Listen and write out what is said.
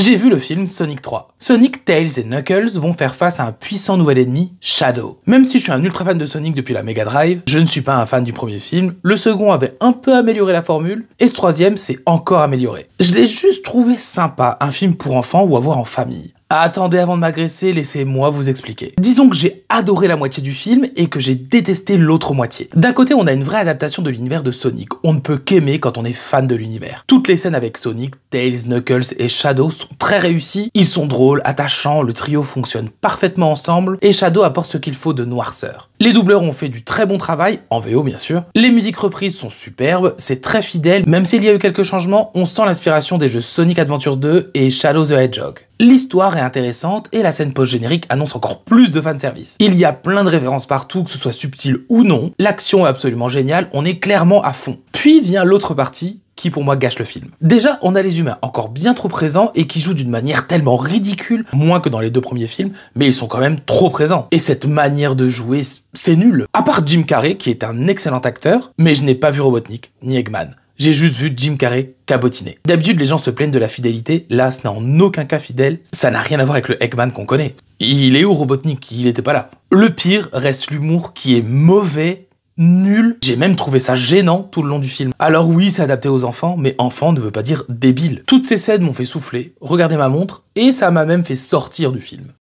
J'ai vu le film Sonic 3. Sonic, Tails et Knuckles vont faire face à un puissant nouvel ennemi, Shadow. Même si je suis un ultra fan de Sonic depuis la Mega Drive, je ne suis pas un fan du premier film, le second avait un peu amélioré la formule, et ce troisième s'est encore amélioré. Je l'ai juste trouvé sympa, un film pour enfants ou à voir en famille. Attendez avant de m'agresser, laissez-moi vous expliquer. Disons que j'ai adoré la moitié du film et que j'ai détesté l'autre moitié. D'un côté, on a une vraie adaptation de l'univers de Sonic. On ne peut qu'aimer quand on est fan de l'univers. Toutes les scènes avec Sonic, Tails, Knuckles et Shadow sont très réussies. Ils sont drôles, attachants, le trio fonctionne parfaitement ensemble et Shadow apporte ce qu'il faut de noirceur. Les doubleurs ont fait du très bon travail, en VO bien sûr. Les musiques reprises sont superbes, c'est très fidèle, même s'il y a eu quelques changements, on sent l'inspiration des jeux Sonic Adventure 2 et Shadow the Hedgehog. L'histoire est intéressante et la scène post-générique annonce encore plus de fanservice. Il y a plein de références partout, que ce soit subtil ou non, l'action est absolument géniale, on est clairement à fond. Puis vient l'autre partie, qui pour moi gâche le film. Déjà, on a les humains encore bien trop présents et qui jouent d'une manière tellement ridicule, moins que dans les deux premiers films, mais ils sont quand même trop présents. Et cette manière de jouer, c'est nul. À part Jim Carrey, qui est un excellent acteur, mais je n'ai pas vu Robotnik, ni Eggman. J'ai juste vu Jim Carrey cabotiner. D'habitude, les gens se plaignent de la fidélité, là, ce n'est en aucun cas fidèle, ça n'a rien à voir avec le Eggman qu'on connaît. Il est où Robotnik? Il était pas là. Le pire reste l'humour qui est mauvais, nul. J'ai même trouvé ça gênant tout le long du film. Alors oui, c'est adapté aux enfants, mais enfant ne veut pas dire débile. Toutes ces scènes m'ont fait souffler, regarder ma montre, et ça m'a même fait sortir du film.